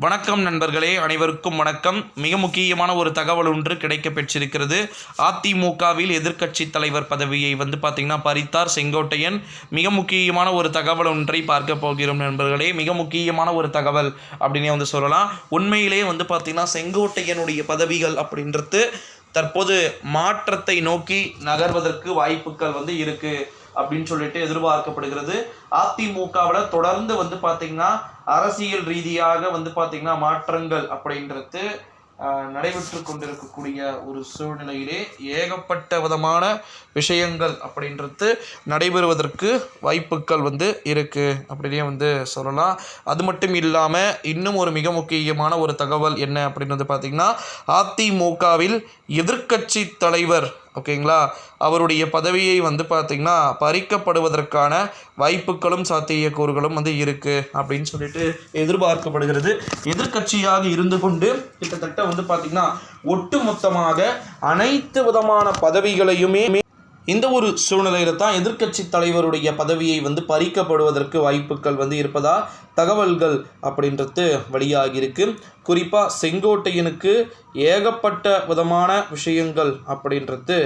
வணக்கம் நண்பர்களே, அனைவருக்கும் வணக்கம். மிக முக்கியமான ஒரு தகவல் ஒன்று கிடைக்க பெற்றிருக்கிறது. அதிமுகவில் எதிர்க்கட்சி தலைவர் பதவியை பார்த்திங்கன்னா பறித்தார் செங்கோட்டையன். மிக முக்கியமான ஒரு தகவல் ஒன்றை பார்க்க போகிறோம் நண்பர்களே. மிக முக்கியமான ஒரு தகவல் அப்படின்னே சொல்லலாம். உண்மையிலே பார்த்திங்கன்னா செங்கோட்டையனுடைய பதவிகள் அப்படின்றது தற்போது மாற்றத்தை நோக்கி நகர்வதற்கு வாய்ப்புகள் இருக்குது அப்படின்னு சொல்லிட்டு எதிர்பார்க்கப்படுகிறது. அதிமுகவில் தொடர்ந்து பார்த்தீங்கன்னா அரசியல் ரீதியாக பார்த்தீங்கன்னா மாற்றங்கள் அப்படின்றது நடைபெற்று கொண்டிருக்கக்கூடிய ஒரு சூழ்நிலையிலே ஏகப்பட்ட விதமான விஷயங்கள் அப்படின்றது நடைபெறுவதற்கு வாய்ப்புகள் இருக்குது அப்படின்னே சொல்லலாம். அது மட்டும் இல்லாமல் இன்னும் ஒரு மிக முக்கியமான ஒரு தகவல் என்ன அப்படின்னு பார்த்தீங்கன்னா அதிமுகவில் எதிர்க்கட்சி தலைவர் ஓகேங்களா அவருடைய பதவியை பார்த்திங்கன்னா பறிக்கப்படுவதற்கான வாய்ப்புகளும் சாத்தியக்கூறுகளும் இருக்குது அப்படின்னு சொல்லிட்டு எதிர்பார்க்கப்படுகிறது. எதிர்க்கட்சியாக இருந்து கொண்டு கிட்டத்தட்ட பார்த்திங்கன்னா ஒட்டுமொத்தமாக அனைத்து விதமான பதவிகளையுமே இந்த ஒரு சூழ்நிலையில் தான் எதிர்க்கட்சி தலைவருடைய பதவியை பறிக்கப்படுவதற்கு வாய்ப்புகள் இருப்பதா தகவல்கள் அப்படின்றது வெளியாகியிருக்கு. குறிப்பாக செங்கோட்டையனுக்கு ஏகப்பட்ட விதமான விஷயங்கள் அப்படின்றது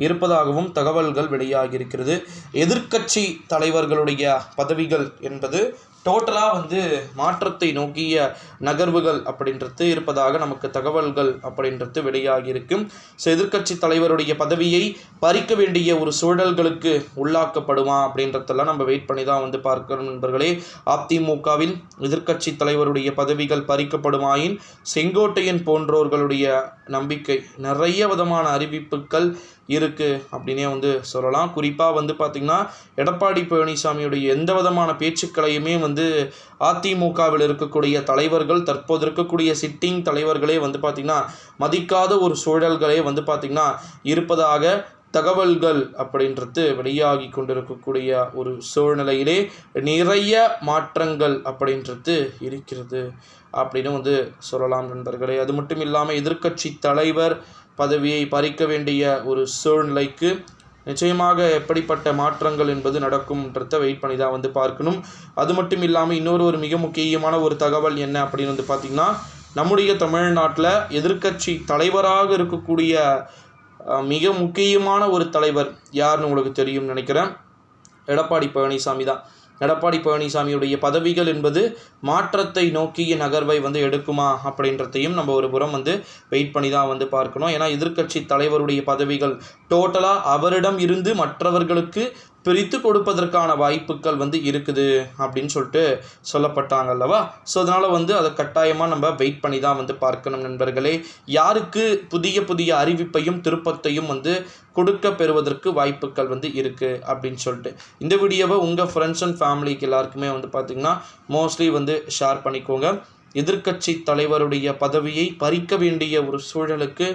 இருப்பதாகவும் தகவல்கள் வெளியாகியிருக்கிறது. எதிர்க்கட்சி தலைவர்களுடைய பதவிகள் என்பது டோட்டலாக மாற்றத்தை நோக்கிய நகர்வுகள் அப்படின்றது இருப்பதாக நமக்கு தகவல்கள் அப்படின்றது வெளியாகியிருக்கு. ஸோ எதிர்க்கட்சி தலைவருடைய பதவியை பறிக்க வேண்டிய ஒரு சூழல்களுக்கு உள்ளாக்கப்படுமா அப்படின்றதெல்லாம் நம்ம வெயிட் பண்ணி தான் பார்க்கணும் நண்பர்களே. அதிமுகவில் எதிர்க்கட்சி தலைவருடைய பதவிகள் பறிக்கப்படுமாயின் செங்கோட்டையன் போன்றோர்களுடைய நம்பிக்கை நிறைய விதமான அறிவிப்புகள் இருக்குது அப்படின்னே சொல்லலாம். குறிப்பாக பார்த்திங்கன்னா எடப்பாடி பழனிசாமியுடைய எந்த விதமான பேச்சுக்களையுமே அதிமுகவில் இருக்கக்கூடிய தலைவர்கள் தற்போது இருக்கக்கூடிய சிட்டிங் தலைவர்களே பார்த்திங்கன்னா மதிக்காத ஒரு சூழல்களே பார்த்திங்கன்னா இருப்பதாக தகவல்கள் அப்படின்றது வெளியாகி கொண்டிருக்கக்கூடிய ஒரு சூழ்நிலையிலே நிறைய மாற்றங்கள் அப்படின்றது இருக்கிறது அப்படின்னு சொல்லலாம் நண்பர்களே. அது மட்டும் இல்லாமல் எதிர்க்கட்சி தலைவர் பதவியை பறிக்க வேண்டிய ஒரு சூழ்நிலைக்கு நிச்சயமாக எப்படிப்பட்ட மாற்றங்கள் என்பது நடக்கும்ன்றத வெயிட் பண்ணி தான் பார்க்கணும். அது மட்டும் இல்லாமல் இன்னொரு மிக முக்கியமான ஒரு தகவல் என்ன அப்படின்னு பார்த்திங்கன்னா நம்முடைய தமிழ்நாட்டில் எதிர்க்கட்சி தலைவராக இருக்கக்கூடிய மிக முக்கியமான ஒரு தலைவர் யாருன்னு உங்களுக்கு தெரியும் நினைக்கிறேன். எடப்பாடி பழனிசாமி தான். எடப்பாடி பழனிசாமியுடைய பதவிகள் என்பது மாற்றத்தை நோக்கிய நகர்வை எடுக்குமா அப்படின்றதையும் நம்ம ஒரு புறம் வெயிட் பண்ணி தான் பார்க்கணும். ஏன்னா எதிர்க்கட்சி தலைவருடைய பதவிகள் டோட்டலாக அவரிடம் இருந்து மற்றவர்களுக்கு பிரித்து கொடுப்பதற்கான வாய்ப்புகள் இருக்குது அப்படின்னு சொல்லிட்டு சொல்லப்பட்டாங்க அல்லவா. ஸோ அதனால் அதை கட்டாயமாக நம்ம வெயிட் பண்ணி தான் பார்க்கணும் நண்பர்களே. யாருக்கு புதிய அறிவிப்பையும் திருப்பத்தையும் கொடுக்க பெறுவதற்கு வாய்ப்புகள் இருக்குது அப்படின்னு சொல்லிட்டு இந்த வீடியோவை உங்கள் ஃப்ரெண்ட்ஸ் அண்ட் ஃபேமிலிக்கு எல்லாருக்குமே பார்த்திங்கன்னா மோஸ்ட்லி ஷேர் பண்ணிக்கோங்க. எதிர்க்கட்சி தலைவருடைய பதவியை பறிக்க வேண்டிய ஒரு சூழலுக்கு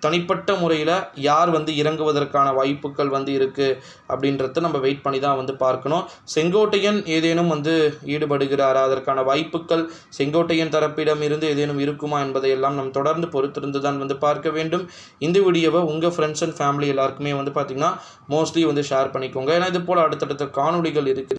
தனிப்பட்ட முறையில் யார் இறங்குவதற்கான வாய்ப்புகள் இருக்குது அப்படின்றத நம்ம வெயிட் பண்ணி தான் பார்க்கணும். செங்கோட்டையன் ஏதேனும் ஈடுபடுகிறாரா, அதற்கான வாய்ப்புகள் செங்கோட்டையன் தரப்பிடம் இருந்து ஏதேனும் இருக்குமா என்பதையெல்லாம் நம்ம தொடர்ந்து பொறுத்திருந்து தான் பார்க்க வேண்டும். இந்த வீடியோவை உங்கள் ஃப்ரெண்ட்ஸ் அண்ட் ஃபேமிலி எல்லாருக்குமே பார்த்திங்கன்னா மோஸ்ட்லி ஷேர் பண்ணிக்கோங்க. ஏன்னா இது போல் அடுத்தடுத்த காணொளிகள் இருக்குது.